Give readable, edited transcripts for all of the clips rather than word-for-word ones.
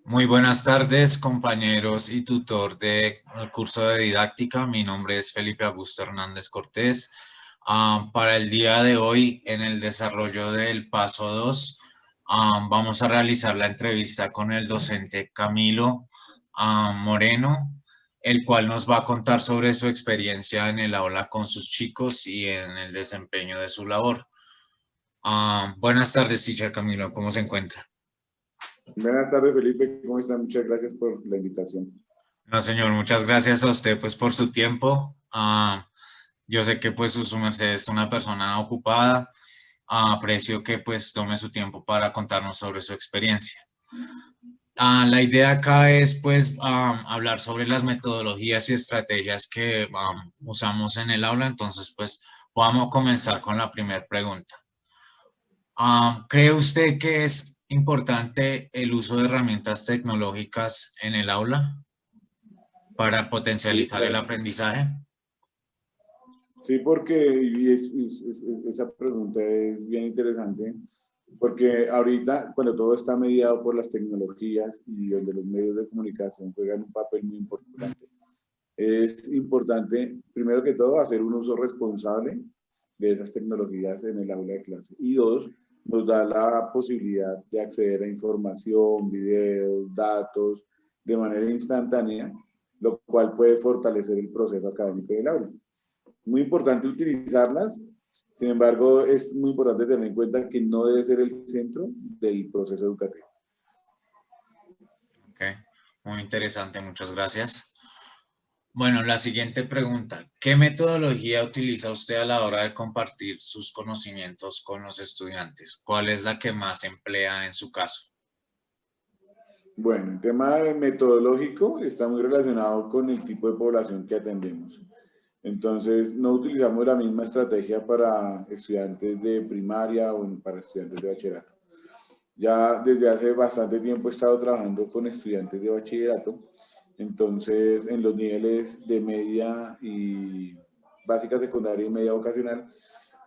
Muy buenas tardes, compañeros y tutor del curso de didáctica. Mi nombre es Felipe Augusto Hernández Cortés. Para el día de hoy, en el desarrollo del paso 2, vamos a realizar la entrevista con el docente Camilo Moreno, el cual nos va a contar sobre su experiencia en el aula con sus chicos y en el desempeño de su labor. Buenas tardes, teacher Camilo, ¿cómo se encuentra? Buenas tardes, Felipe. ¿Cómo están? Muchas gracias por la invitación. No, señor, muchas gracias a usted pues por su tiempo. Yo sé que pues su merced es una persona ocupada. Aprecio que pues tome su tiempo para contarnos sobre su experiencia. La idea acá es pues hablar sobre las metodologías y estrategias que usamos en el aula. Entonces pues vamos a comenzar con la primera pregunta. ¿Cree usted que es importante el uso de herramientas tecnológicas en el aula para Sí, potencializar el claro. aprendizaje? Sí, porque esa pregunta es bien interesante, porque ahorita, cuando todo está mediado por las tecnologías y donde los medios de comunicación juegan un papel muy importante, es importante, primero que todo, hacer un uso responsable de esas tecnologías en el aula de clase. Y dos, nos da la posibilidad de acceder a información, videos, datos, de manera instantánea, lo cual puede fortalecer el proceso académico del aula. Muy importante utilizarlas, sin embargo, es muy importante tener en cuenta que no debe ser el centro del proceso educativo. Ok, muy interesante, muchas gracias. Bueno, la siguiente pregunta. ¿Qué metodología utiliza usted a la hora de compartir sus conocimientos con los estudiantes? ¿Cuál es la que más emplea en su caso? Bueno, el tema metodológico está muy relacionado con el tipo de población que atendemos. Entonces, no utilizamos la misma estrategia para estudiantes de primaria o para estudiantes de bachillerato. Ya desde hace bastante tiempo he estado trabajando con estudiantes de bachillerato, entonces en los niveles de media y básica, secundaria y media vocacional.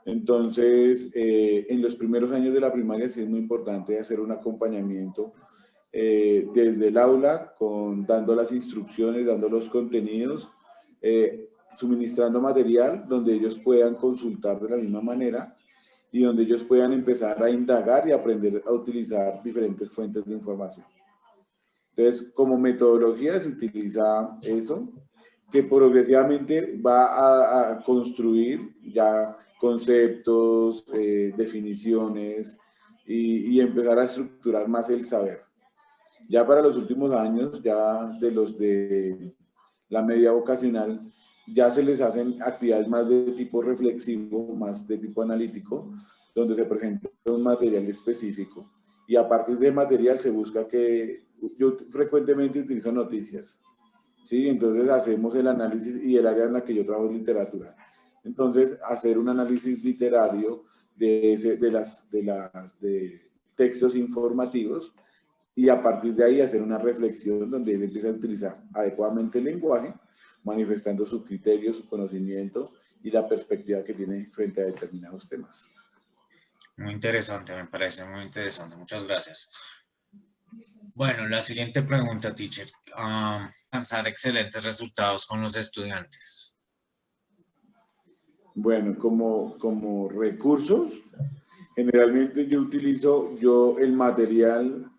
Entonces, en los primeros años de la primaria sí es muy importante hacer un acompañamiento desde el aula, dando las instrucciones, dando los contenidos, suministrando material donde ellos puedan consultar de la misma manera y donde ellos puedan empezar a indagar y aprender a utilizar diferentes fuentes de información. Entonces, como metodología se utiliza eso, que progresivamente va a construir ya conceptos, definiciones y empezar a estructurar más el saber. Ya para los últimos años, ya de los de la media vocacional, ya se les hacen actividades más de tipo reflexivo, más de tipo analítico, donde se presenta un material específico. Y a partir de material se busca que, yo frecuentemente utilizo noticias, ¿sí? Entonces hacemos el análisis y el área en la que yo trabajo es literatura. Entonces, hacer un análisis literario de textos informativos y a partir de ahí hacer una reflexión donde él empieza a utilizar adecuadamente el lenguaje, manifestando su criterio, su conocimiento y la perspectiva que tiene frente a determinados temas. Muy interesante, me parece muy interesante. Muchas gracias. Bueno, la siguiente pregunta, teacher. Alcanzar excelentes resultados con los estudiantes. Bueno, como recursos, generalmente yo utilizo el material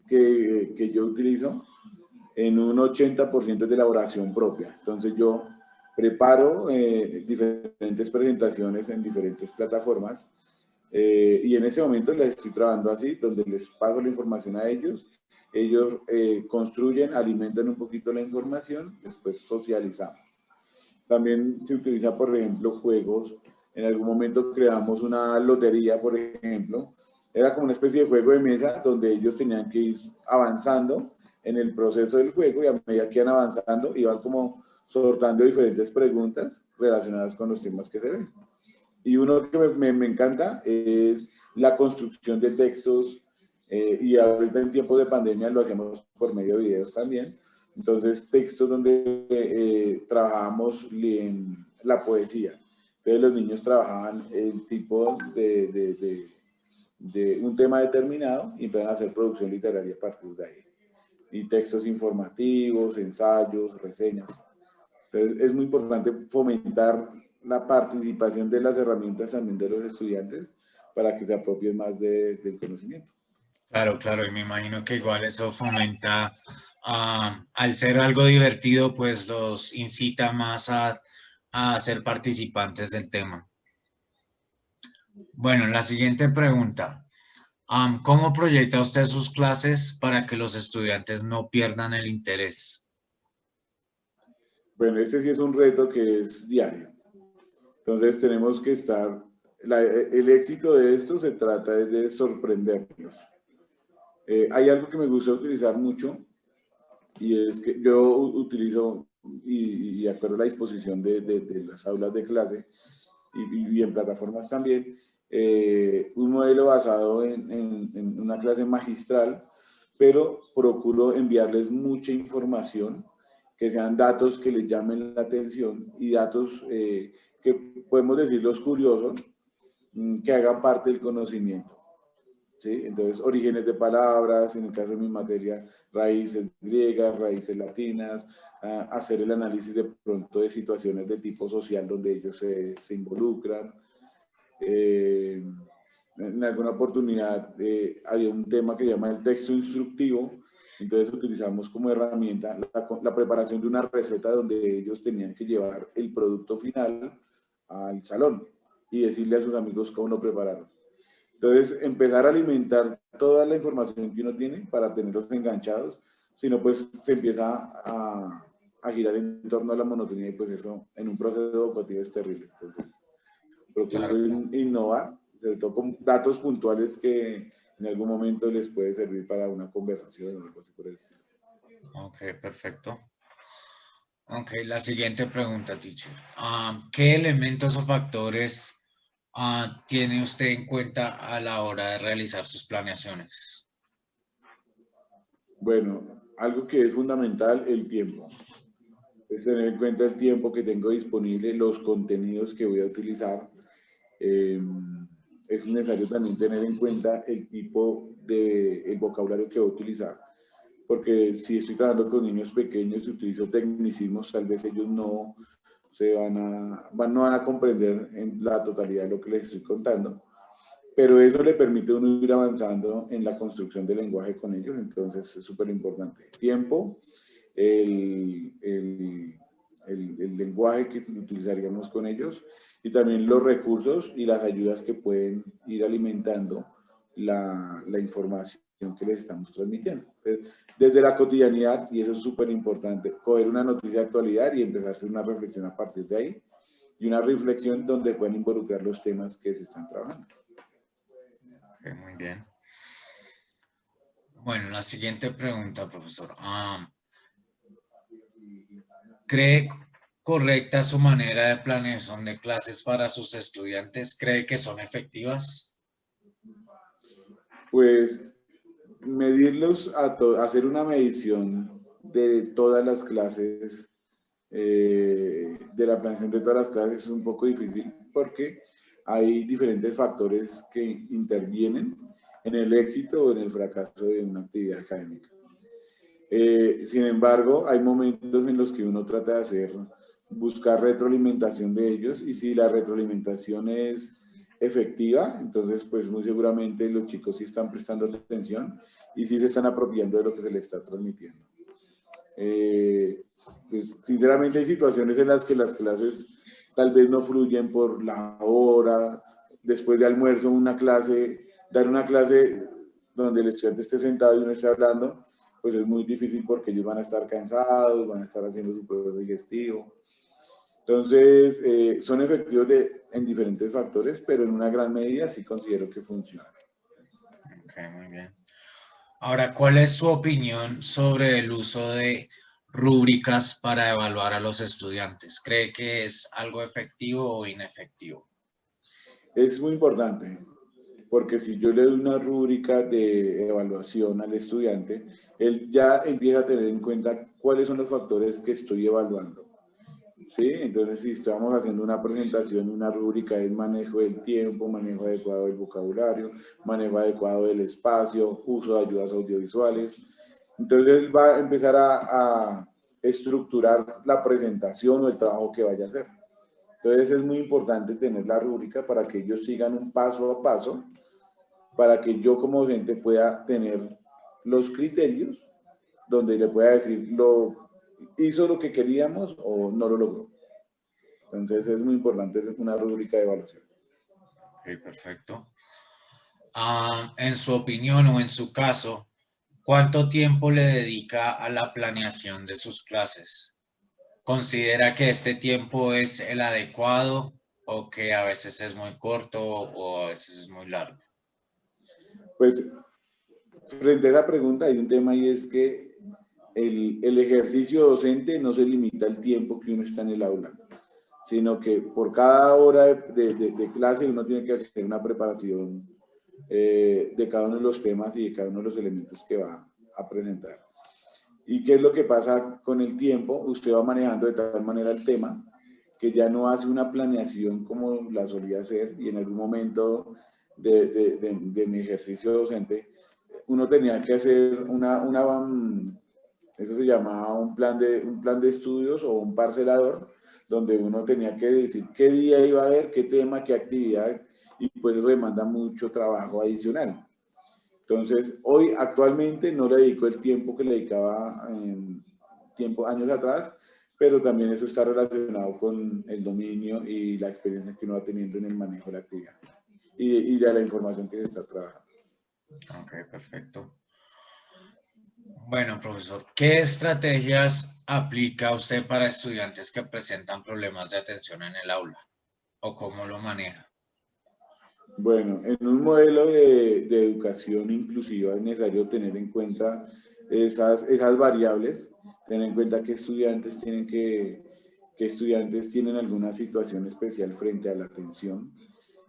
que yo utilizo en un 80% de elaboración propia. Entonces yo preparo diferentes presentaciones en diferentes plataformas y en ese momento les estoy trabajando así, donde les paso la información a ellos, ellos construyen, alimentan un poquito la información, después socializamos. También se utiliza, por ejemplo, juegos. En algún momento creamos una lotería, por ejemplo. Era como una especie de juego de mesa donde ellos tenían que ir avanzando en el proceso del juego y a medida que iban avanzando iban como sortando diferentes preguntas relacionadas con los temas que se ven. Y uno que me encanta es la construcción de textos y ahorita en tiempos de pandemia lo hacemos por medio de videos también. Entonces, textos donde trabajábamos en la poesía. Entonces, los niños trabajaban el tipo de un tema determinado y empiezan a hacer producción literaria a partir de ahí. Y textos informativos, ensayos, reseñas. Entonces, es muy importante fomentar la participación de las herramientas también de los estudiantes para que se apropien más del conocimiento. Claro, claro, y me imagino que igual eso fomenta, al ser algo divertido, pues los incita más a ser participantes del tema. Bueno, la siguiente pregunta. ¿Cómo proyecta usted sus clases para que los estudiantes no pierdan el interés? Bueno, este sí es un reto que es diario. Entonces tenemos que estar, el éxito de esto se trata de sorprenderlos. Hay algo que me gusta utilizar mucho y es que yo utilizo, y de acuerdo a la disposición de las aulas de clase y en plataformas también, un modelo basado en una clase magistral, pero procuro enviarles mucha información, que sean datos que les llamen la atención y datos que podemos decir los curiosos, que hagan parte del conocimiento. ¿Sí? Entonces, orígenes de palabras, en el caso de mi materia, raíces griegas, raíces latinas, hacer el análisis de pronto de situaciones de tipo social donde ellos se involucran. En alguna oportunidad había un tema que se llama el texto instructivo, entonces utilizamos como herramienta la preparación de una receta donde ellos tenían que llevar el producto final al salón y decirle a sus amigos cómo lo prepararon. Entonces, empezar a alimentar toda la información que uno tiene para tenerlos enganchados, si no, pues se empieza a girar en torno a la monotonía y pues eso en un proceso educativo es terrible. Entonces, procuro Claro, claro. innovar, sobre todo con datos puntuales que en algún momento les puede servir para una conversación o algo así por el estilo. Ok, perfecto. Ok, la siguiente pregunta, teacher. ¿Qué elementos o factores tiene usted en cuenta a la hora de realizar sus planeaciones? Bueno, algo que es fundamental, el tiempo. Es tener en cuenta el tiempo que tengo disponible, los contenidos que voy a utilizar. Es necesario también tener en cuenta el tipo el vocabulario que voy a utilizar, porque si estoy trabajando con niños pequeños y utilizo tecnicismos, tal vez ellos no no van a comprender en la totalidad de lo que les estoy contando, pero eso le permite a uno ir avanzando en la construcción del lenguaje con ellos, entonces es súper importante. Tiempo, el, el, el lenguaje que utilizaríamos con ellos y también los recursos y las ayudas que pueden ir alimentando la información que les estamos transmitiendo. Entonces, desde la cotidianidad, y eso es súper importante, coger una noticia de actualidad y empezar a hacer una reflexión a partir de ahí, y una reflexión donde pueden involucrar los temas que se están trabajando. Ok, muy bien. Bueno, la siguiente pregunta, profesor. ¿Cree correcta su manera de planeación de clases para sus estudiantes? ¿Cree que son efectivas? Pues medirlos, hacer una medición de todas las clases, de la planeación de todas las clases es un poco difícil porque hay diferentes factores que intervienen en el éxito o en el fracaso de una actividad académica. Sin embargo, hay momentos en los que uno trata de buscar retroalimentación de ellos y si la retroalimentación es efectiva, entonces pues muy seguramente los chicos sí están prestando atención y sí se están apropiando de lo que se les está transmitiendo. Pues, sinceramente hay situaciones en las que las clases tal vez no fluyen por la hora, después de almuerzo dar una clase donde el estudiante esté sentado y uno esté hablando, pues es muy difícil porque ellos van a estar cansados, van a estar haciendo su proceso digestivo. Entonces, son efectivos en diferentes factores, pero en una gran medida sí considero que funcionan. Ok, muy bien. Ahora, ¿cuál es su opinión sobre el uso de rúbricas para evaluar a los estudiantes? ¿Cree que es algo efectivo o inefectivo? Es muy importante, porque si yo le doy una rúbrica de evaluación al estudiante, él ya empieza a tener en cuenta cuáles son los factores que estoy evaluando. ¿sí? Entonces, si estamos haciendo una presentación, una rúbrica es manejo del tiempo, manejo adecuado del vocabulario, manejo adecuado del espacio, uso de ayudas audiovisuales. Entonces, él va a empezar a estructurar la presentación o el trabajo que vaya a hacer. Entonces, es muy importante tener la rúbrica para que ellos sigan un paso a paso, para que yo como docente pueda tener los criterios donde le pueda decir, ¿hizo lo que queríamos o no lo logró? Entonces es muy importante una rúbrica de evaluación. Ok, perfecto. En su opinión o en su caso, ¿cuánto tiempo le dedica a la planeación de sus clases? ¿Considera que este tiempo es el adecuado o que a veces es muy corto o a veces es muy largo? Pues frente a esa pregunta hay un tema y es que el ejercicio docente no se limita al tiempo que uno está en el aula, sino que por cada hora de clase uno tiene que hacer una preparación de cada uno de los temas y de cada uno de los elementos que va a presentar. ¿Y qué es lo que pasa con el tiempo? Usted va manejando de tal manera el tema que ya no hace una planeación como la solía hacer y en algún momento de mi ejercicio docente uno tenía que hacer eso se llamaba un plan de estudios o un parcelador, donde uno tenía que decir qué día iba a haber, qué tema, qué actividad, y pues eso demanda mucho trabajo adicional. Entonces, hoy actualmente no le dedico el tiempo que le dedicaba años atrás, pero también eso está relacionado con el dominio y la experiencia que uno va teniendo en el manejo de la actividad y de la información que se está trabajando. Ok, perfecto. Bueno, profesor, ¿qué estrategias aplica usted para estudiantes que presentan problemas de atención en el aula? ¿O cómo lo maneja? Bueno, en un modelo de educación inclusiva es necesario tener en cuenta esas variables, tener en cuenta que estudiantes tienen alguna situación especial frente a la atención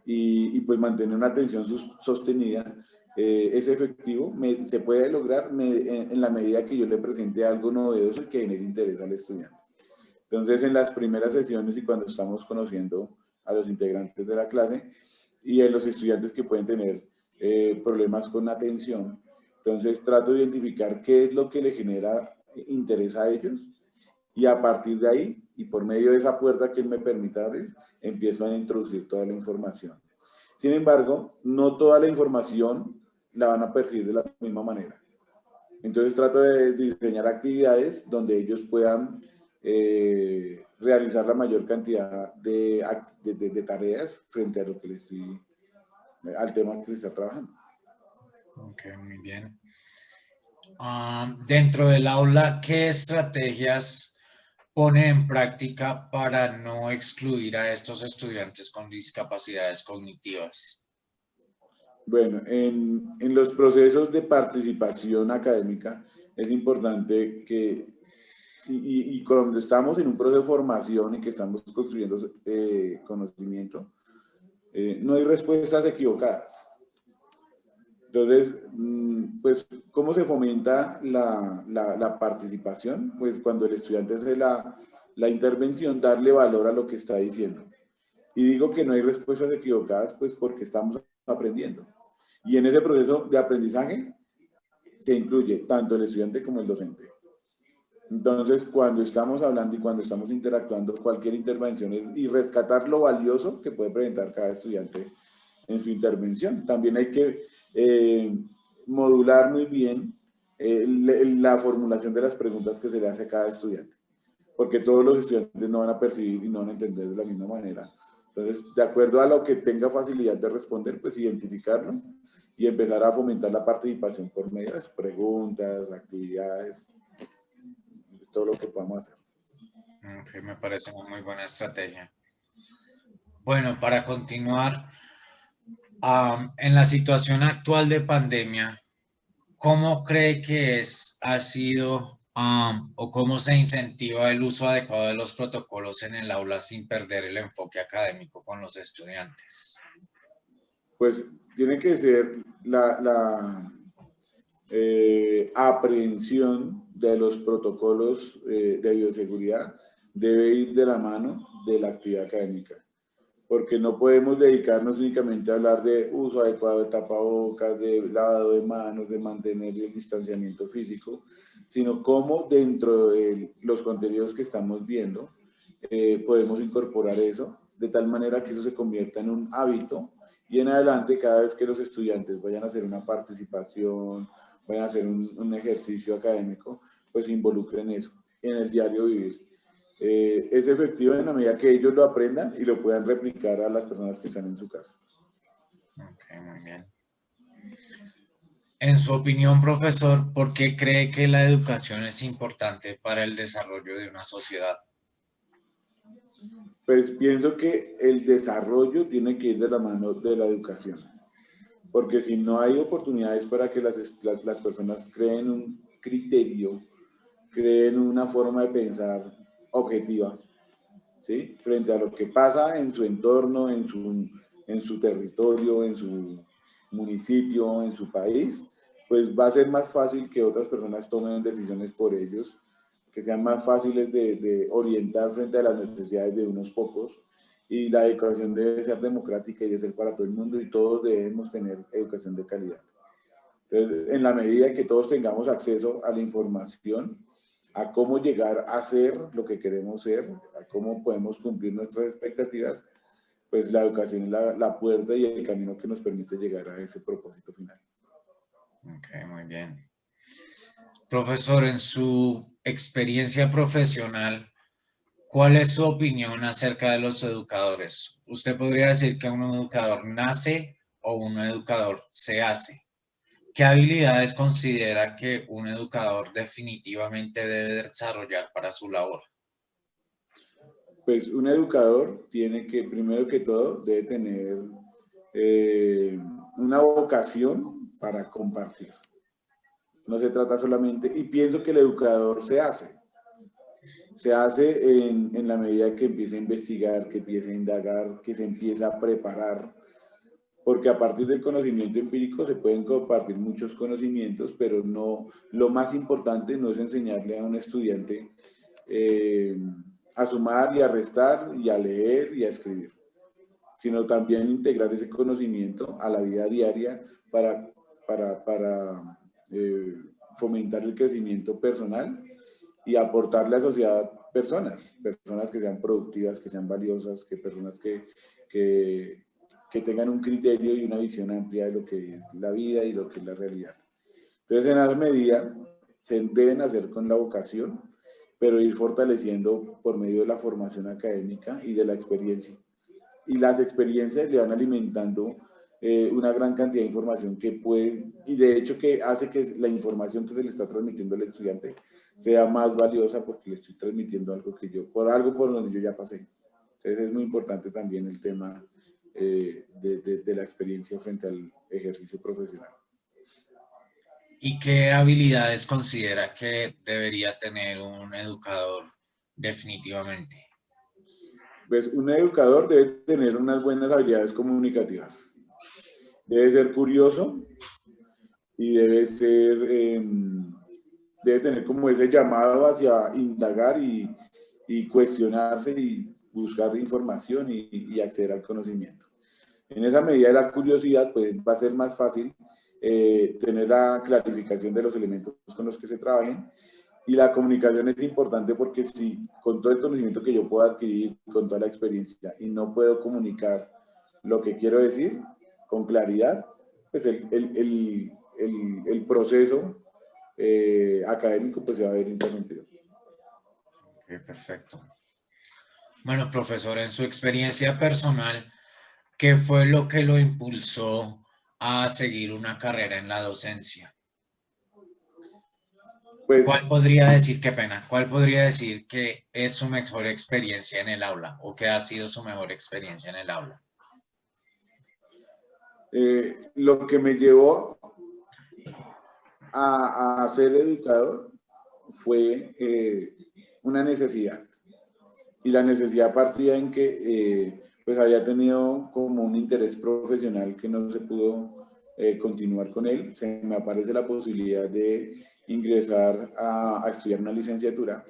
y pues mantener una atención sostenida es efectivo, se puede lograr en la medida que yo le presente algo novedoso y que genere interés al estudiante. Entonces, en las primeras sesiones y cuando estamos conociendo a los integrantes de la clase y a los estudiantes que pueden tener problemas con atención, entonces trato de identificar qué es lo que le genera interés a ellos y a partir de ahí y por medio de esa puerta que él me permita abrir, empiezo a introducir toda la información. Sin embargo, no toda la información la van a percibir de la misma manera. Entonces trato de diseñar actividades donde ellos puedan realizar la mayor cantidad de tareas frente a lo que al tema que se está trabajando. Ok, muy bien. Dentro del aula, ¿qué estrategias pone en práctica para no excluir a estos estudiantes con discapacidades cognitivas? Bueno, en los procesos de participación académica es importante que, y cuando estamos en un proceso de formación y que estamos construyendo conocimiento, no hay respuestas equivocadas. Entonces, pues, ¿cómo se fomenta la participación? Pues cuando el estudiante hace la intervención, darle valor a lo que está diciendo. Y digo que no hay respuestas equivocadas, pues porque estamos aprendiendo. Y en ese proceso de aprendizaje se incluye tanto el estudiante como el docente. Entonces, cuando estamos hablando y cuando estamos interactuando, cualquier intervención y rescatar lo valioso que puede presentar cada estudiante en su intervención. También hay que modular muy bien la formulación de las preguntas que se le hace a cada estudiante, porque todos los estudiantes no van a percibir y no van a entender de la misma manera. Entonces, de acuerdo a lo que tenga facilidad de responder, pues identificarlo y empezar a fomentar la participación por medio de preguntas, actividades, todo lo que podamos hacer. Ok, me parece una muy buena estrategia. Bueno, para continuar, en la situación actual de pandemia, ¿cómo cree que ha sido o cómo se incentiva el uso adecuado de los protocolos en el aula sin perder el enfoque académico con los estudiantes? Pues tiene que ser la aprehensión de los protocolos de bioseguridad debe ir de la mano de la actividad académica, porque no podemos dedicarnos únicamente a hablar de uso adecuado de tapabocas, de lavado de manos, de mantener el distanciamiento físico, sino cómo dentro de los contenidos que estamos viendo podemos incorporar eso, de tal manera que eso se convierta en un hábito y en adelante cada vez que los estudiantes vayan a hacer una participación, vayan a hacer un ejercicio académico, pues se involucren en eso, en el diario vivir. Es efectivo en la medida que ellos lo aprendan y lo puedan replicar a las personas que están en su casa. Ok, muy bien. En su opinión, profesor, ¿por qué cree que la educación es importante para el desarrollo de una sociedad? Pues pienso que el desarrollo tiene que ir de la mano de la educación, porque si no hay oportunidades para que las personas creen un criterio, creen una forma de pensar objetiva, ¿sí? Frente a lo que pasa en su entorno, en su territorio, en su municipio, en su país, pues va a ser más fácil que otras personas tomen decisiones por ellos, que sean más fáciles de orientar frente a las necesidades de unos pocos. Y la educación debe ser democrática y debe ser para todo el mundo y todos debemos tener educación de calidad. Entonces, en la medida que todos tengamos acceso a la información, a cómo llegar a ser lo que queremos ser, a cómo podemos cumplir nuestras expectativas, pues la educación es la puerta y el camino que nos permite llegar a ese propósito final. Ok, muy bien. Profesor, en su experiencia profesional, ¿cuál es su opinión acerca de los educadores? ¿Usted podría decir que un educador nace o un educador se hace? ¿Qué habilidades considera que un educador definitivamente debe desarrollar para su labor? Pues un educador tiene que, primero que todo, debe tener una vocación para compartir. No se trata solamente, y pienso que el educador se hace en la medida que empieza a investigar, que empieza a indagar, que se empieza a preparar, porque a partir del conocimiento empírico se pueden compartir muchos conocimientos, pero no, lo más importante no es enseñarle a un estudiante a sumar y a restar y a leer y a escribir, sino también integrar ese conocimiento a la vida diaria para fomentar el crecimiento personal y aportarle a la sociedad personas que sean productivas, que sean valiosas, que personas que tengan un criterio y una visión amplia de lo que es la vida y lo que es la realidad. Entonces, en esa medida, se deben hacer con la vocación, pero ir fortaleciendo por medio de la formación académica y de la experiencia. Y las experiencias le van alimentando una gran cantidad de información que puede, y de hecho que hace que la información que se le está transmitiendo al estudiante sea más valiosa porque le estoy transmitiendo algo que yo, por algo por donde yo ya pasé. Entonces es muy importante también el tema de la experiencia frente al ejercicio profesional. ¿Y qué habilidades considera que debería tener un educador definitivamente? Pues un educador debe tener unas buenas habilidades comunicativas. Debe ser curioso y debe tener como ese llamado hacia indagar y cuestionarse y buscar información y acceder al conocimiento. En esa medida de la curiosidad, pues va a ser más fácil tener la clarificación de los elementos con los que se trabajen. Y la comunicación es importante porque si con todo el conocimiento que yo puedo adquirir, con toda la experiencia, y no puedo comunicar lo que quiero decir con claridad, pues el proceso académico pues se va a ver interrumpido. Okay, perfecto. Bueno, profesor, en su experiencia personal, ¿qué fue lo que lo impulsó a seguir una carrera en la docencia? Pues, ¿Cuál podría decir, qué pena, cuál podría decir que es su mejor experiencia en el aula o que ha sido su mejor experiencia en el aula? lo que me llevó a ser educador fue una necesidad. Y la necesidad partía en que pues había tenido como un interés profesional que no se pudo continuar con él. Se me aparece la posibilidad de ingresar a estudiar una licenciatura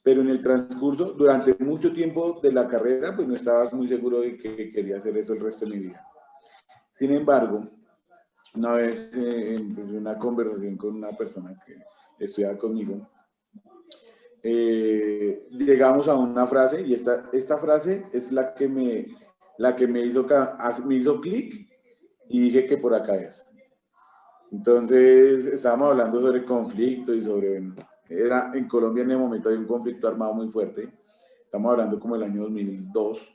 pero en el transcurso, durante mucho tiempo de la carrera, pues no estaba muy seguro de que quería hacer eso el resto de mi vida. Sin embargo, una vez empecé una conversación con una persona que estudiaba conmigo, llegamos a una frase y esta frase es la que me hizo clic y dije que por acá es. Entonces estábamos hablando sobre conflicto y sobre, bueno, en Colombia en el momento hay un conflicto armado muy fuerte, estamos hablando como el año 2002,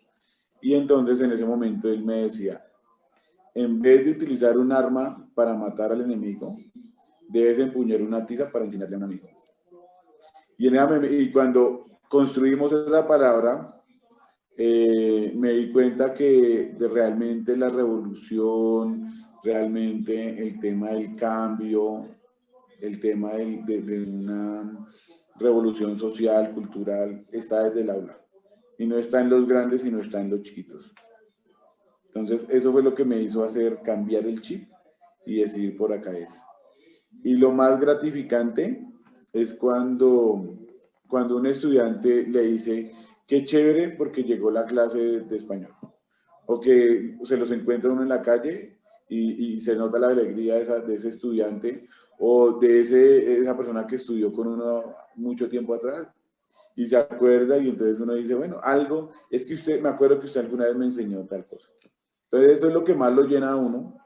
y entonces en ese momento él me decía, en vez de utilizar un arma para matar al enemigo, debes empuñar una tiza para enseñarle a un amigo. Y cuando construimos esa palabra, me di cuenta que realmente la revolución, realmente el tema del cambio, el tema de una revolución social, cultural, está desde el aula. Y no está en los grandes, sino está en los chiquitos. Entonces, eso fue lo que me hizo hacer cambiar el chip y decir por acá es. Y lo más gratificante es cuando un estudiante le dice, qué chévere porque llegó la clase de español. O que se los encuentra uno en la calle y se nota la alegría de ese estudiante o de esa persona que estudió con uno mucho tiempo atrás y se acuerda y entonces uno dice, bueno, algo, es que me acuerdo que usted alguna vez me enseñó tal cosa. Entonces eso es lo que más lo llena a uno,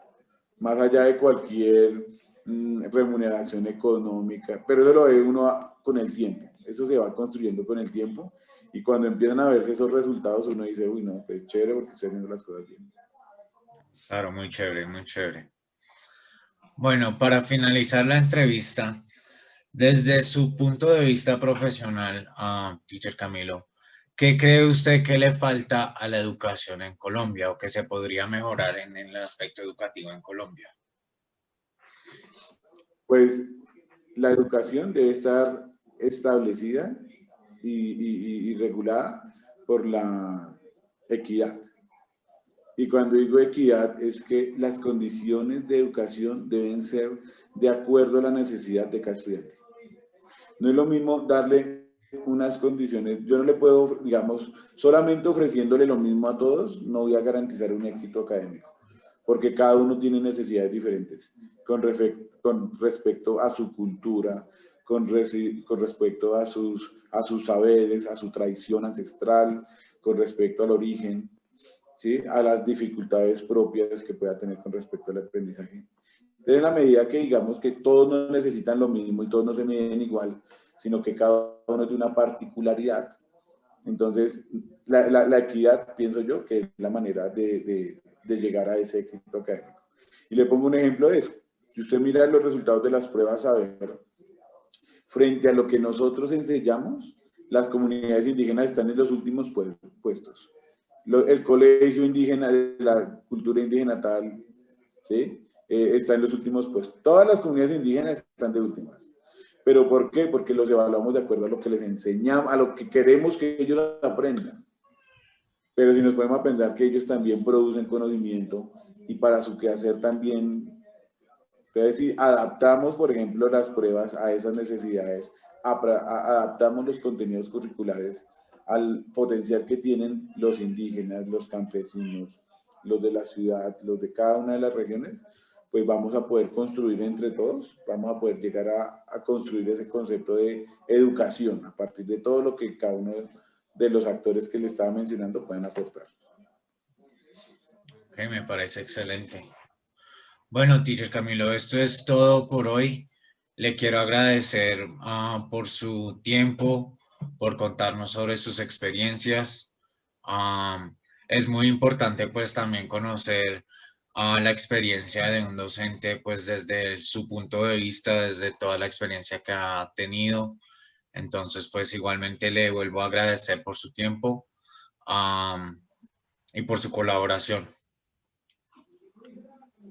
más allá de cualquier remuneración económica, pero eso lo ve uno con el tiempo, eso se va construyendo con el tiempo y cuando empiezan a verse esos resultados uno dice, uy no, pues chévere porque estoy haciendo las cosas bien. Claro, muy chévere, muy chévere. Bueno, para finalizar la entrevista, desde su punto de vista profesional, Teacher Camilo, ¿qué cree usted que le falta a la educación en Colombia o que se podría mejorar en el aspecto educativo en Colombia? Pues la educación debe estar establecida y regulada por la equidad. Y cuando digo equidad es que las condiciones de educación deben ser de acuerdo a la necesidad de cada estudiante. No es lo mismo darle unas condiciones, yo no le puedo, digamos, solamente ofreciéndole lo mismo a todos, no voy a garantizar un éxito académico, porque cada uno tiene necesidades diferentes con respecto a su cultura, con respecto a sus saberes, a su tradición ancestral, con respecto al origen, ¿sí? A las dificultades propias que pueda tener con respecto al aprendizaje. Entonces, en la medida que digamos que todos no necesitan lo mismo y todos no se miden igual, sino que cada uno tiene una particularidad, entonces la equidad, pienso yo, que es la manera de llegar a ese éxito académico. Y le pongo un ejemplo de eso. Si usted mira los resultados de las pruebas saber, frente a lo que nosotros enseñamos, las comunidades indígenas están en los últimos puestos. El colegio indígena de la cultura indígena tal, ¿sí? Está en los últimos puestos. Todas las comunidades indígenas están de últimas. ¿Pero por qué? Porque los evaluamos de acuerdo a lo que les enseñamos, a lo que queremos que ellos aprendan. Pero si nos podemos aprender que ellos también producen conocimiento y para su quehacer también, entonces si adaptamos, por ejemplo, las pruebas a esas necesidades, adaptamos los contenidos curriculares al potencial que tienen los indígenas, los campesinos, los de la ciudad, los de cada una de las regiones, pues vamos a poder construir entre todos, vamos a poder llegar a construir ese concepto de educación a partir de todo lo que cada uno de los actores que le estaba mencionando pueden aportar. Ok, me parece excelente. Bueno, Teacher Camilo, esto es todo por hoy. Le quiero agradecer por su tiempo, por contarnos sobre sus experiencias. Es muy importante pues también conocer la experiencia de un docente pues desde su punto de vista, desde toda la experiencia que ha tenido. Entonces pues igualmente le vuelvo a agradecer por su tiempo y por su colaboración.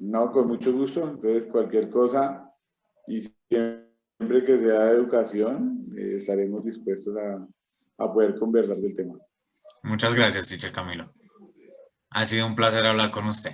No, con mucho gusto. Entonces, cualquier cosa y siempre que sea de educación, estaremos dispuestos a poder conversar del tema. Muchas gracias, Teacher Camilo. Ha sido un placer hablar con usted.